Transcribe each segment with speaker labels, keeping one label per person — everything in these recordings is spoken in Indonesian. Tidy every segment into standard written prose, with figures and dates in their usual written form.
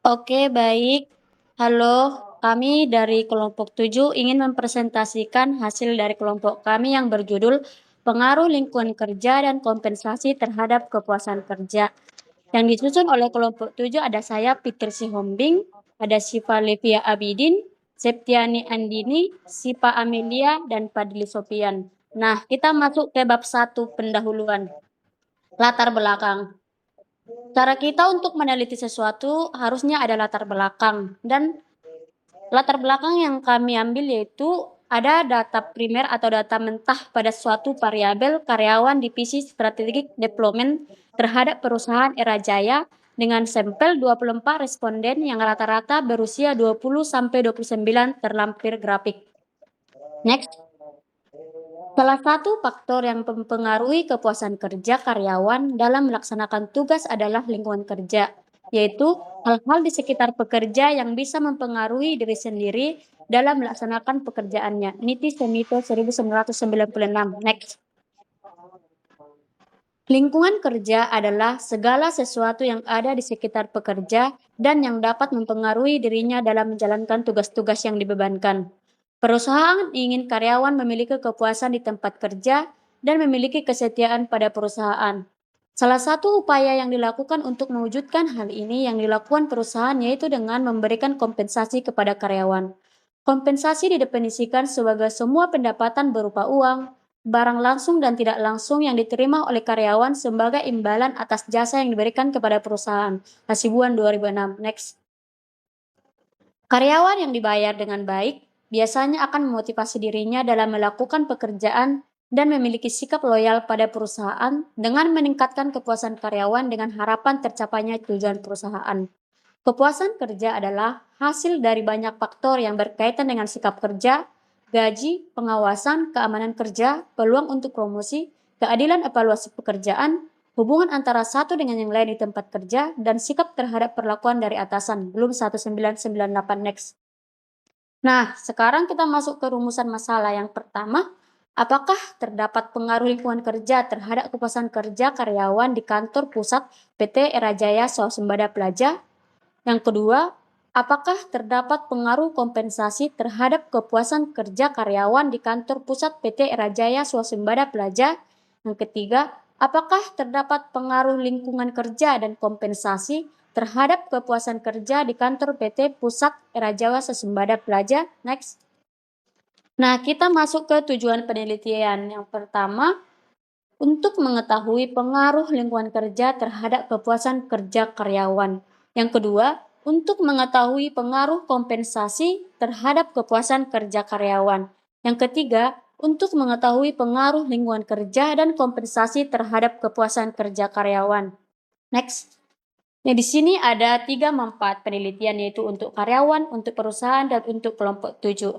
Speaker 1: Oke, baik. Halo, kami dari kelompok 7 ingin mempresentasikan hasil dari kelompok kami yang berjudul Pengaruh Lingkungan Kerja dan Kompensasi Terhadap Kepuasan Kerja. Yang disusun oleh kelompok 7 ada saya, Fitri Sihombing, ada Syifa Livia Abidin, Septiani Andini, Sipa Amelia, dan Fadli Sofian. Nah, kita masuk ke bab 1 pendahuluan. Latar belakang. Cara kita untuk meneliti sesuatu harusnya ada latar belakang, dan latar belakang yang kami ambil yaitu ada data primer atau data mentah pada suatu variabel karyawan divisi strategic development terhadap perusahaan Era Jaya dengan sampel 24 responden yang rata-rata berusia 20 sampai 29 terlampir grafik. Next. Salah satu faktor yang mempengaruhi kepuasan kerja karyawan dalam melaksanakan tugas adalah lingkungan kerja, yaitu hal-hal di sekitar pekerja yang bisa mempengaruhi diri sendiri dalam melaksanakan pekerjaannya. Niti Semito 1996. Next. Lingkungan kerja adalah segala sesuatu yang ada di sekitar pekerja dan yang dapat mempengaruhi dirinya dalam menjalankan tugas-tugas yang dibebankan. Perusahaan ingin karyawan memiliki kepuasan di tempat kerja dan memiliki kesetiaan pada perusahaan. Salah satu upaya yang dilakukan untuk mewujudkan hal ini yang dilakukan perusahaan yaitu dengan memberikan kompensasi kepada karyawan. Kompensasi didefinisikan sebagai semua pendapatan berupa uang, barang langsung dan tidak langsung yang diterima oleh karyawan sebagai imbalan atas jasa yang diberikan kepada perusahaan. Hasibuan 2006. Next. Karyawan yang dibayar dengan baik biasanya akan memotivasi dirinya dalam melakukan pekerjaan dan memiliki sikap loyal pada perusahaan dengan meningkatkan kepuasan karyawan dengan harapan tercapainya tujuan perusahaan. Kepuasan kerja adalah hasil dari banyak faktor yang berkaitan dengan sikap kerja, gaji, pengawasan, keamanan kerja, peluang untuk promosi, keadilan evaluasi pekerjaan, hubungan antara satu dengan yang lain di tempat kerja, dan sikap terhadap perlakuan dari atasan. Belum 1998. Next. Nah, sekarang kita masuk ke rumusan masalah yang pertama. Apakah terdapat pengaruh lingkungan kerja terhadap kepuasan kerja karyawan di kantor pusat PT Era Jaya Swasembada Plaja? Yang kedua, apakah terdapat pengaruh kompensasi terhadap kepuasan kerja karyawan di kantor pusat PT Era Jaya Swasembada Plaja? Yang ketiga, apakah terdapat pengaruh lingkungan kerja dan kompensasi terhadap kepuasan kerja di kantor PT Pusat Era Jaya Swasembada Plaja? Next. Nah, kita masuk ke tujuan penelitian. Yang pertama, untuk mengetahui pengaruh lingkungan kerja terhadap kepuasan kerja karyawan. Yang kedua, untuk mengetahui pengaruh kompensasi terhadap kepuasan kerja karyawan. Yang ketiga, untuk mengetahui pengaruh lingkungan kerja dan kompensasi terhadap kepuasan kerja karyawan. Next. Nah, di sini ada 3 manfaat penelitian yaitu untuk karyawan, untuk perusahaan, dan untuk kelompok 7.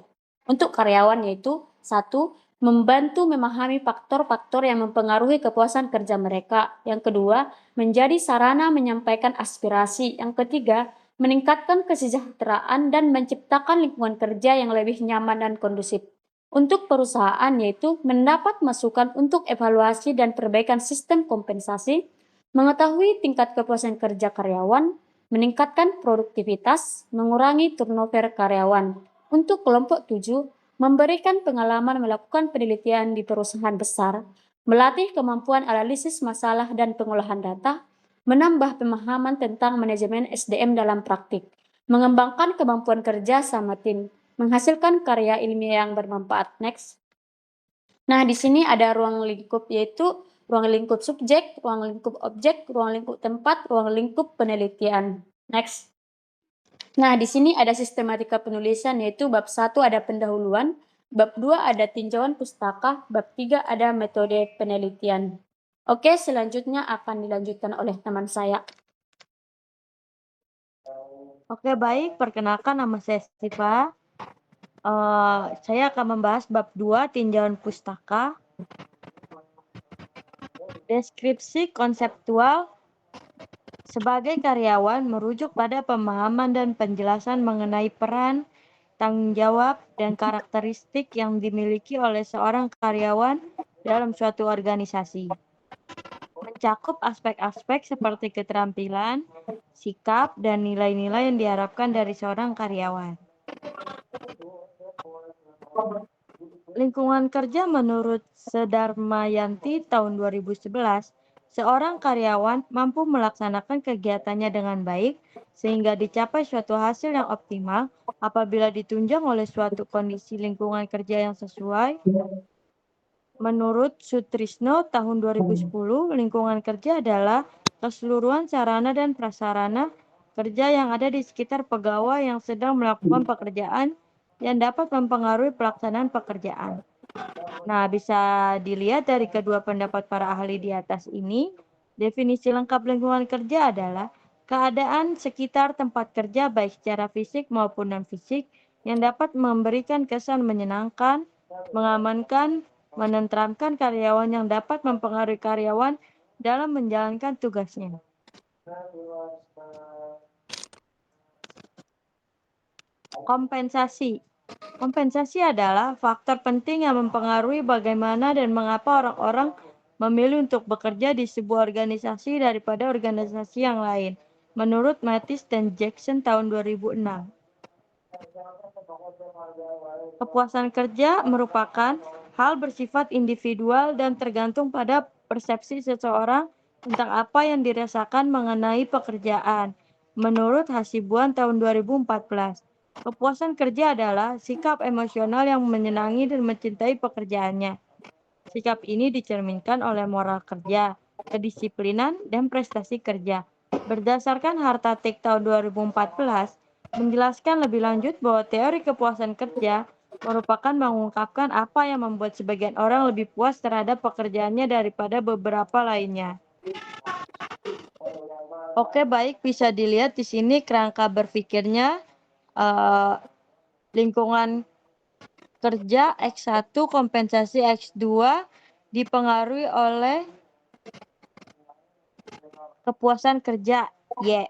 Speaker 1: Untuk karyawan yaitu 1. Membantu memahami faktor-faktor yang mempengaruhi kepuasan kerja mereka. Yang kedua, menjadi sarana menyampaikan aspirasi. Yang ketiga, meningkatkan kesejahteraan dan menciptakan lingkungan kerja yang lebih nyaman dan kondusif. Untuk perusahaan yaitu mendapat masukan untuk evaluasi dan perbaikan sistem kompensasi, mengetahui tingkat kepuasan kerja karyawan, meningkatkan produktivitas, mengurangi turnover karyawan. Untuk kelompok 7, memberikan pengalaman melakukan penelitian di perusahaan besar, melatih kemampuan analisis masalah dan pengolahan data, menambah pemahaman tentang manajemen SDM dalam praktik, mengembangkan kemampuan kerja sama tim, menghasilkan karya ilmiah yang bermanfaat. Next. Nah, di sini ada ruang lingkup yaitu ruang lingkup subjek, ruang lingkup objek, ruang lingkup tempat, ruang lingkup penelitian. Next. Nah, di sini ada sistematika penulisan yaitu bab 1 ada pendahuluan, bab 2 ada tinjauan pustaka, bab 3 ada metode penelitian. Oke, selanjutnya akan dilanjutkan oleh teman saya.
Speaker 2: Oke, baik. Perkenalkan, nama saya Siva. Saya akan membahas bab 2, tinjauan pustaka. Deskripsi konseptual. Sebagai karyawan, merujuk pada pemahaman dan penjelasan mengenai peran, tanggung jawab, dan karakteristik yang dimiliki oleh seorang karyawan dalam suatu organisasi. mencakup aspek-aspek seperti keterampilan, sikap, dan nilai-nilai yang diharapkan dari seorang karyawan. Lingkungan kerja menurut Sedarmayanti tahun 2011, seorang karyawan mampu melaksanakan kegiatannya dengan baik sehingga dicapai suatu hasil yang optimal apabila ditunjang oleh suatu kondisi lingkungan kerja yang sesuai. Menurut Sutrisno tahun 2010, lingkungan kerja adalah keseluruhan sarana dan prasarana kerja yang ada di sekitar pegawai yang sedang melakukan pekerjaan yang dapat mempengaruhi pelaksanaan pekerjaan. Nah, bisa dilihat dari kedua pendapat para ahli di atas ini, definisi lengkap lingkungan kerja adalah keadaan sekitar tempat kerja baik secara fisik maupun non-fisik yang dapat memberikan kesan menyenangkan, mengamankan, menenteramkan karyawan yang dapat mempengaruhi karyawan dalam menjalankan tugasnya. Kompensasi. Kompensasi adalah faktor penting yang mempengaruhi bagaimana dan mengapa orang-orang memilih untuk bekerja di sebuah organisasi daripada organisasi yang lain. Menurut Mattis dan Jackson tahun 2006. Kepuasan kerja merupakan hal bersifat individual dan tergantung pada persepsi seseorang tentang apa yang dirasakan mengenai pekerjaan. Menurut Hasibuan tahun 2014. Kepuasan kerja adalah sikap emosional yang menyenangi dan mencintai pekerjaannya. Sikap ini dicerminkan oleh moral kerja, kedisiplinan, dan prestasi kerja. Berdasarkan Harta Tech tahun 2014, menjelaskan lebih lanjut bahwa teori kepuasan kerja merupakan mengungkapkan apa yang membuat sebagian orang lebih puas terhadap pekerjaannya daripada beberapa lainnya. Oke, baik, bisa dilihat di sini kerangka berpikirnya lingkungan kerja X1 kompensasi X2 dipengaruhi oleh kepuasan kerja Y.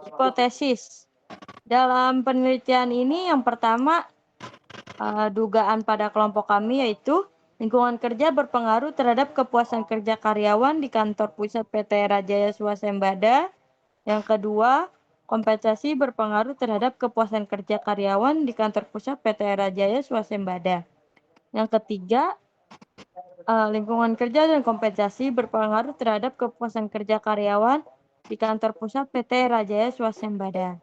Speaker 2: Hipotesis. Dalam penelitian ini yang pertama dugaan pada kelompok kami yaitu lingkungan kerja berpengaruh terhadap kepuasan kerja karyawan di kantor pusat PT Rajaya Swasembada. Yang kedua, kompensasi berpengaruh terhadap kepuasan kerja karyawan di kantor pusat PT Rajaya Swasembada. Yang ketiga, lingkungan kerja dan kompensasi berpengaruh terhadap kepuasan kerja karyawan di kantor pusat PT Rajaya Swasembada.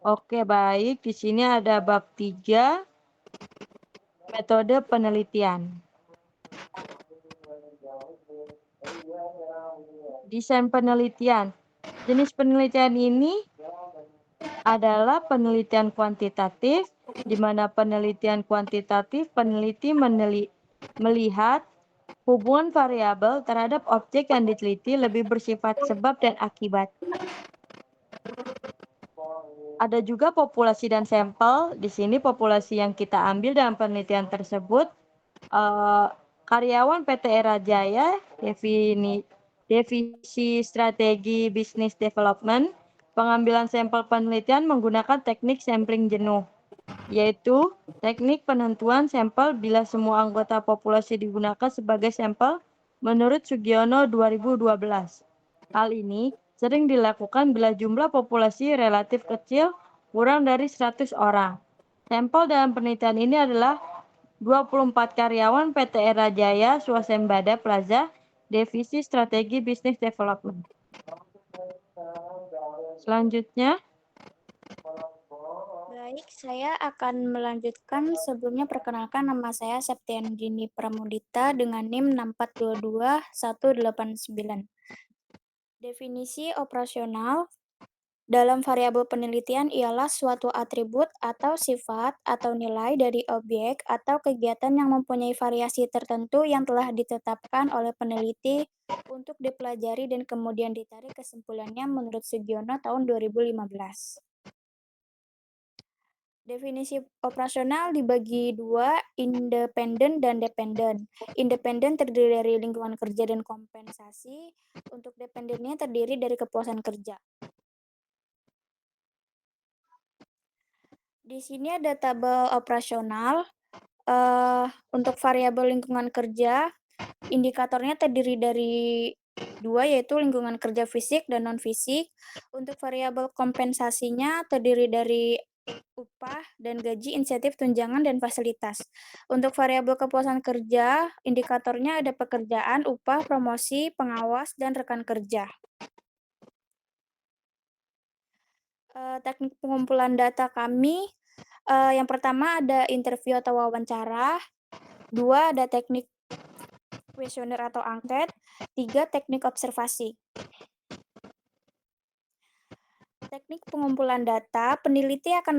Speaker 2: Oke, baik. Di sini ada bab 3, metode penelitian. Desain penelitian. Jenis penelitian ini adalah penelitian kuantitatif, di mana penelitian kuantitatif peneliti melihat hubungan variabel terhadap objek yang diteliti lebih bersifat sebab dan akibat. Ada juga populasi dan sampel. Di sini populasi yang kita ambil dalam penelitian tersebut karyawan PT Era Jaya, divisi strategi bisnis development, pengambilan sampel penelitian menggunakan teknik sampling jenuh, yaitu teknik penentuan sampel bila semua anggota populasi digunakan sebagai sampel menurut Sugiono 2012. Hal ini sering dilakukan bila jumlah populasi relatif kecil, kurang dari 100 orang. Sampel dalam penelitian ini adalah 24 karyawan PT Era Jaya Swasembada Plaza, divisi strategi bisnis development. Selanjutnya,
Speaker 3: Baik, saya akan melanjutkan. Sebelumnya perkenalkan, nama saya Septiandini Pramudita dengan NIM 6422189. Definisi operasional dalam variabel penelitian ialah suatu atribut atau sifat atau nilai dari objek atau kegiatan yang mempunyai variasi tertentu yang telah ditetapkan oleh peneliti untuk dipelajari dan kemudian ditarik kesimpulannya menurut Sugiono tahun 2015. Definisi operasional dibagi dua, independen dan dependen. Independen terdiri dari lingkungan kerja dan kompensasi. Untuk dependennya terdiri dari kepuasan kerja. Di sini ada tabel operasional. Untuk variabel lingkungan kerja, indikatornya terdiri dari dua, yaitu lingkungan kerja fisik dan non-fisik. Untuk variabel kompensasinya terdiri dari upah dan gaji, insentif, tunjangan, dan fasilitas. Untuk variabel kepuasan kerja, indikatornya ada pekerjaan, upah, promosi, pengawas, dan rekan kerja. Teknik pengumpulan data kami, yang pertama ada interview atau wawancara, 2 ada teknik kuesioner atau angket, 3 teknik observasi. Teknik pengumpulan data, peneliti akan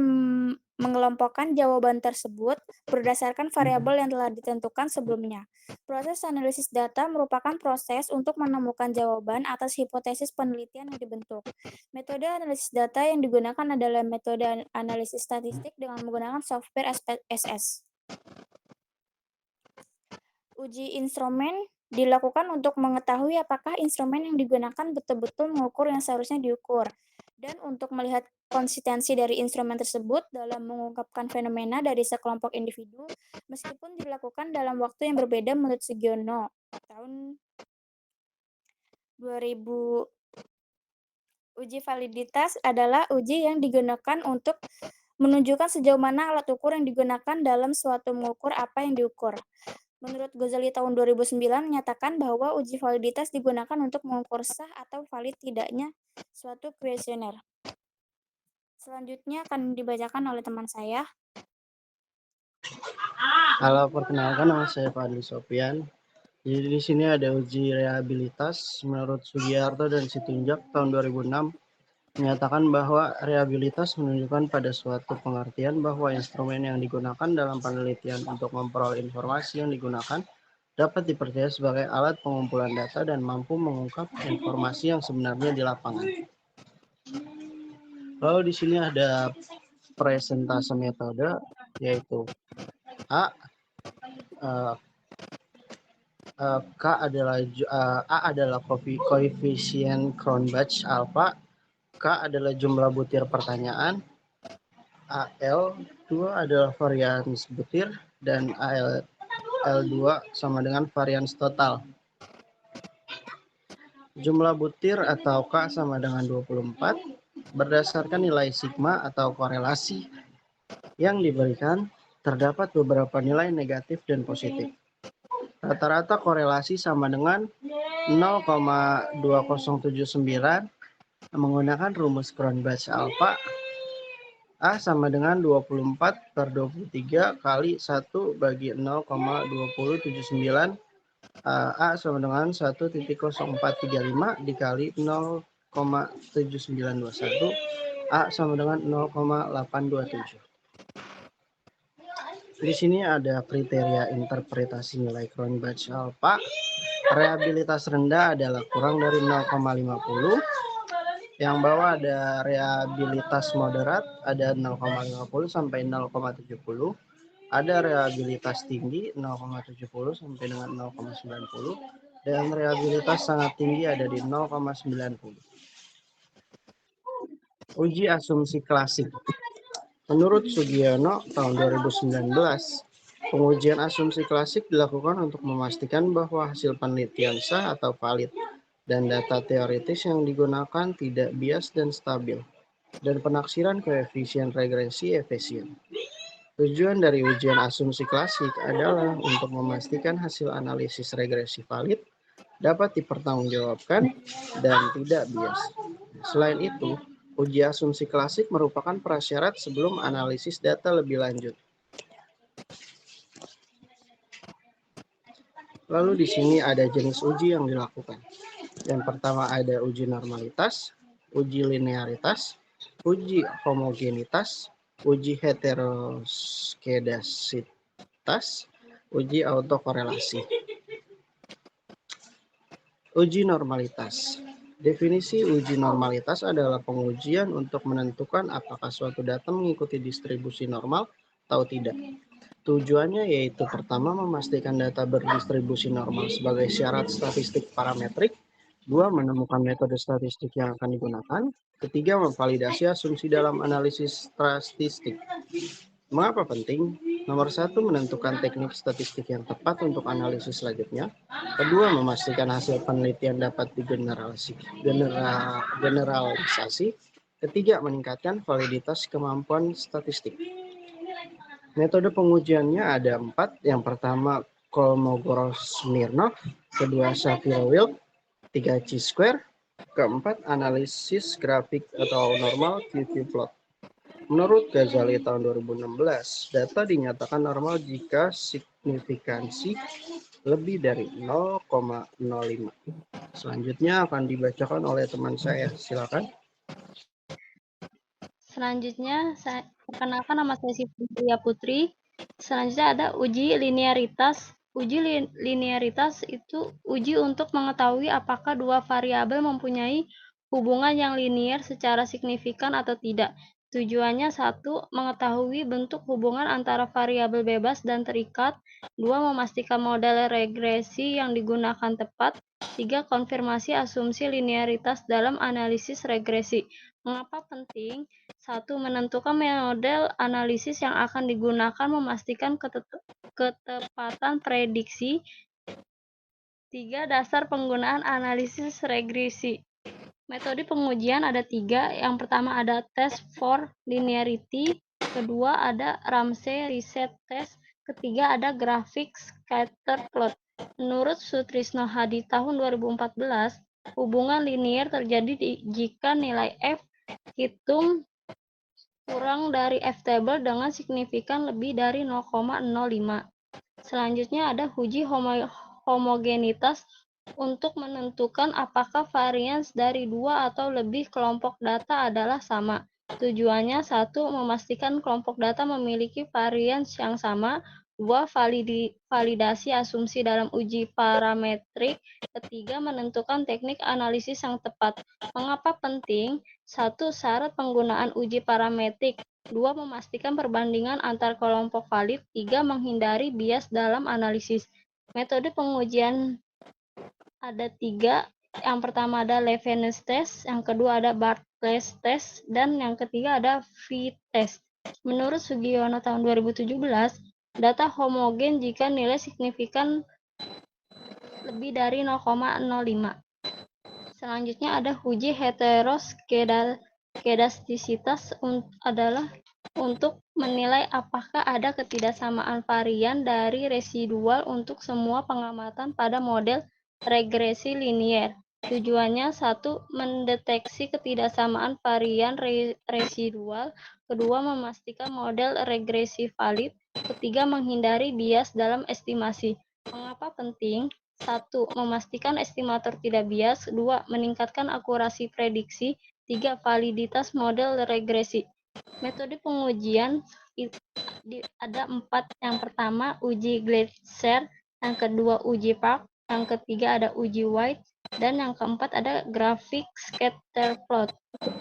Speaker 3: mengelompokkan jawaban tersebut berdasarkan variabel yang telah ditentukan sebelumnya. Proses analisis data merupakan proses untuk menemukan jawaban atas hipotesis penelitian yang dibentuk. Metode analisis data yang digunakan adalah metode analisis statistik dengan menggunakan software SPSS. Uji instrumen dilakukan untuk mengetahui apakah instrumen yang digunakan betul-betul mengukur yang seharusnya diukur, dan untuk melihat konsistensi dari instrumen tersebut dalam mengungkapkan fenomena dari sekelompok individu, meskipun dilakukan dalam waktu yang berbeda menurut Sugiono. Tahun 2000, uji validitas adalah uji yang digunakan untuk menunjukkan sejauh mana alat ukur yang digunakan dalam suatu mengukur apa yang diukur. Menurut Ghazali tahun 2009 menyatakan bahwa uji validitas digunakan untuk mengukur sah atau valid tidaknya suatu kuesioner. Selanjutnya akan dibacakan oleh teman saya.
Speaker 4: Halo, perkenalkan nama saya Fadli Sofian. Jadi di sini ada uji rehabilitas menurut Sugiarto dan Situnjak tahun 2006 menyatakan bahwa rehabilitas menunjukkan pada suatu pengertian bahwa instrumen yang digunakan dalam penelitian untuk memperoleh informasi yang digunakan dapat dipercaya sebagai alat pengumpulan data dan mampu mengungkap informasi yang sebenarnya di lapangan. Lalu di sini ada presentase metode, yaitu A. A adalah koefisien Cronbach alpha, K adalah jumlah butir pertanyaan, AL2 adalah varians butir, dan AL2 sama dengan varians total. Jumlah butir atau K sama dengan 24 berdasarkan nilai sigma atau korelasi yang diberikan, terdapat beberapa nilai negatif dan positif. Rata-rata korelasi sama dengan 0,2079 menggunakan rumus Cronbach alpha. A sama dengan 24/23 kali 1 bagi 0,2079. A sama dengan 1.0435 dikali 0,7921. A sama dengan 0,827. Di sini ada kriteria interpretasi nilai Cronbach alpha. Rehabilitas rendah adalah kurang dari 0,50. Yang bawah ada rehabilitas moderat, ada 0,50 sampai 0,70. Ada rehabilitas tinggi 0,70 sampai dengan 0,90. Dan rehabilitas sangat tinggi ada di 0,90. Uji asumsi klasik. Menurut Sugiono tahun 2019, pengujian asumsi klasik dilakukan untuk memastikan bahwa hasil penelitian sah atau valid dan data teoritis yang digunakan tidak bias dan stabil, dan penaksiran koefisien regresi efisien. Tujuan dari ujian asumsi klasik adalah untuk memastikan hasil analisis regresi valid, dapat dipertanggungjawabkan, dan tidak bias. Selain itu, uji asumsi klasik merupakan prasyarat sebelum analisis data lebih lanjut. Lalu di sini ada jenis uji yang dilakukan. Yang pertama ada uji normalitas, uji linearitas, uji homogenitas, uji heteroskedasitas, uji autokorelasi. Uji normalitas. Definisi uji normalitas adalah pengujian untuk menentukan apakah suatu data mengikuti distribusi normal atau tidak. Tujuannya yaitu pertama memastikan data berdistribusi normal sebagai syarat statistik parametrik, 2 menemukan metode statistik yang akan digunakan, ketiga memvalidasi asumsi dalam analisis statistik. Mengapa penting? Nomor 1, menentukan teknik statistik yang tepat untuk analisis selanjutnya. Kedua, memastikan hasil penelitian dapat generalisasi. Ketiga, meningkatkan validitas kemampuan statistik. Metode pengujiannya ada 4. Yang pertama, Kolmogorov-Smirnov. Kedua, Shapiro-Wilk. 3, chi-square. Keempat, analisis grafik atau normal QQ-plot. Menurut Ghazali tahun 2016, data dinyatakan normal jika signifikansi lebih dari 0,05. Selanjutnya akan dibacakan oleh teman saya. Silakan.
Speaker 5: Selanjutnya, perkenalkan nama saya Sifria Putri. Selanjutnya ada uji linearitas. Uji linearitas itu uji untuk mengetahui apakah dua variabel mempunyai hubungan yang linier secara signifikan atau tidak. Tujuannya 1. Mengetahui bentuk hubungan antara variabel bebas dan terikat. 2. Memastikan model regresi yang digunakan tepat. 3. Konfirmasi asumsi linearitas dalam analisis regresi. Mengapa penting? 1. Menentukan model analisis yang akan digunakan memastikan ketepatan prediksi. 3. Dasar penggunaan analisis regresi. Metode pengujian ada 3. Yang pertama ada test for linearity. Kedua ada Ramsey reset test. Ketiga ada graphic scatter plot. Menurut Sutrisno Hadi tahun 2014, hubungan linear terjadi jika nilai F hitung kurang dari F-table dengan signifikan lebih dari 0,05. Selanjutnya ada uji homogenitas untuk menentukan apakah varians dari 2 atau lebih kelompok data adalah sama. Tujuannya 1. Memastikan kelompok data memiliki varians yang sama. 2. Validasi asumsi dalam uji parametrik. Ketiga, menentukan teknik analisis yang tepat. Mengapa penting? 1. Syarat penggunaan uji parametrik. 2. Memastikan perbandingan antar kelompok valid. 3. Menghindari bias dalam analisis. Metode pengujian ada 3. Yang pertama ada Levenes test, yang kedua ada Barclays test, dan yang ketiga ada V-test. Menurut Sugiono tahun 2017, data homogen jika nilai signifikan lebih dari 0,05. Selanjutnya ada uji heteroskedastisitas adalah untuk menilai apakah ada ketidaksamaan varian dari residual untuk semua pengamatan pada model regresi linier. Tujuannya 1. Mendeteksi ketidaksamaan varian residual. Kedua, memastikan model regresi valid. Ketiga, menghindari bias dalam estimasi. Mengapa penting? 1. Memastikan estimator tidak bias. 2. Meningkatkan akurasi prediksi. 3. Validitas model regresi. Metode pengujian ada 4. Yang pertama, uji Gleiser. Yang kedua, uji Park. Yang ketiga ada uji White. Dan yang keempat ada graphic scatter plot.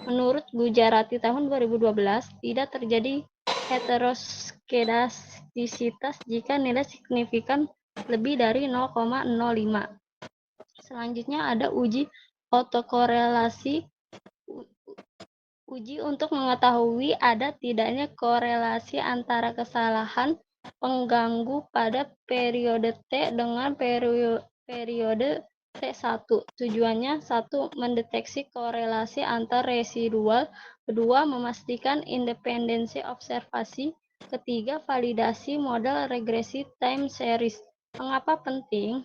Speaker 5: Menurut Gujarati tahun 2012, tidak terjadi heteroskedastisitas jika nilai signifikan lebih dari 0,05. Selanjutnya ada uji autokorelasi. Uji untuk mengetahui ada tidaknya korelasi antara kesalahan pengganggu pada periode T dengan periode T1. Tujuannya 1. Mendeteksi korelasi antar residual. Kedua, memastikan independensi observasi. Ketiga, validasi model regresi time series. Mengapa penting?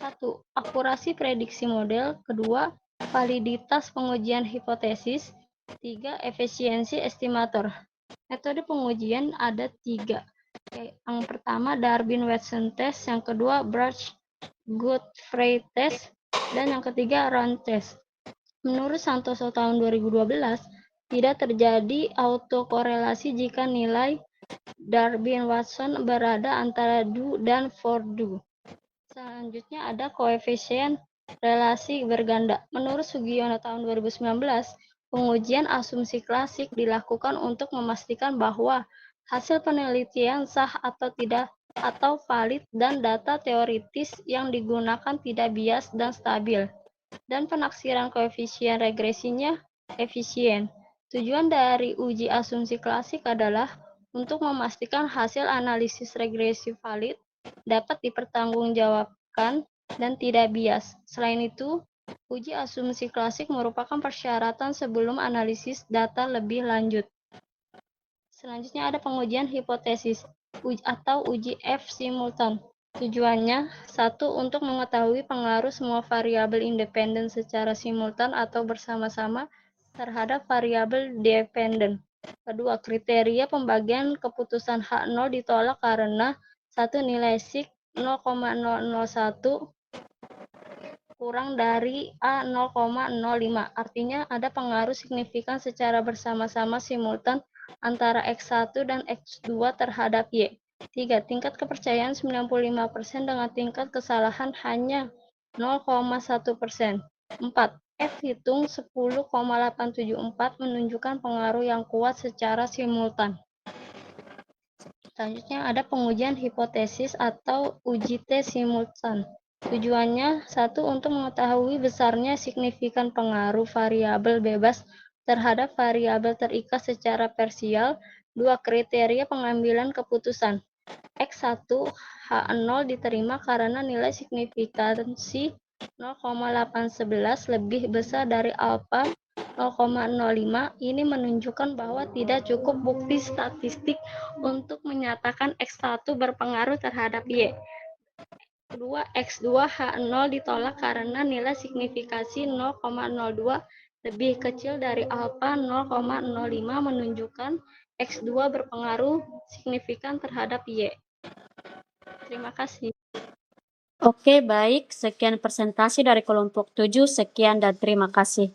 Speaker 5: 1. Akurasi prediksi model. Kedua, validitas pengujian hipotesis. 3. Efisiensi estimator. Metode pengujian ada 3. Yang pertama Darwin-Watson test, yang kedua Birch-Godfrey test, dan yang ketiga Round test. Menurut Santoso tahun 2012, tidak terjadi autokorelasi jika nilai Darwin-Watson berada antara do dan for do. Selanjutnya ada koefisien relasi berganda. Menurut Sugiono tahun 2019, pengujian asumsi klasik dilakukan untuk memastikan bahwa hasil penelitian sah atau tidak atau valid dan data teoritis yang digunakan tidak bias dan stabil. Dan penaksiran koefisien regresinya efisien. Tujuan dari uji asumsi klasik adalah Untuk memastikan hasil analisis regresi valid, dapat dipertanggungjawabkan dan tidak bias. Selain itu, uji asumsi klasik merupakan persyaratan sebelum analisis data lebih lanjut. Selanjutnya ada pengujian hipotesis atau uji F simultan. Tujuannya, satu, untuk mengetahui pengaruh semua variabel independen secara simultan atau bersama-sama terhadap variabel dependen. Kedua, kriteria pembagian keputusan H0 ditolak karena satu, nilai sig 0,001 kurang dari A 0,05. Artinya ada pengaruh signifikan secara bersama-sama simultan antara X1 dan X2 terhadap Y. 3. Tingkat kepercayaan 95% dengan tingkat kesalahan hanya 0,1%. 4. F hitung 10,874 menunjukkan pengaruh yang kuat secara simultan. Selanjutnya ada pengujian hipotesis atau uji T simultan. Tujuannya, satu, untuk mengetahui besarnya signifikan pengaruh variabel bebas terhadap variabel terikat secara parsial. Dua, kriteria pengambilan keputusan. X1 H0 diterima karena nilai signifikansi 0,811 lebih besar dari alfa 0,05. Ini menunjukkan bahwa tidak cukup bukti statistik untuk menyatakan X1 berpengaruh terhadap Y. Kedua, X2 H0 ditolak karena nilai signifikasi 0,02 lebih kecil dari alfa 0,05 menunjukkan X2 berpengaruh signifikan terhadap Y. Terima kasih.
Speaker 1: Oke, baik. Sekian presentasi dari kelompok 7. Sekian dan terima kasih.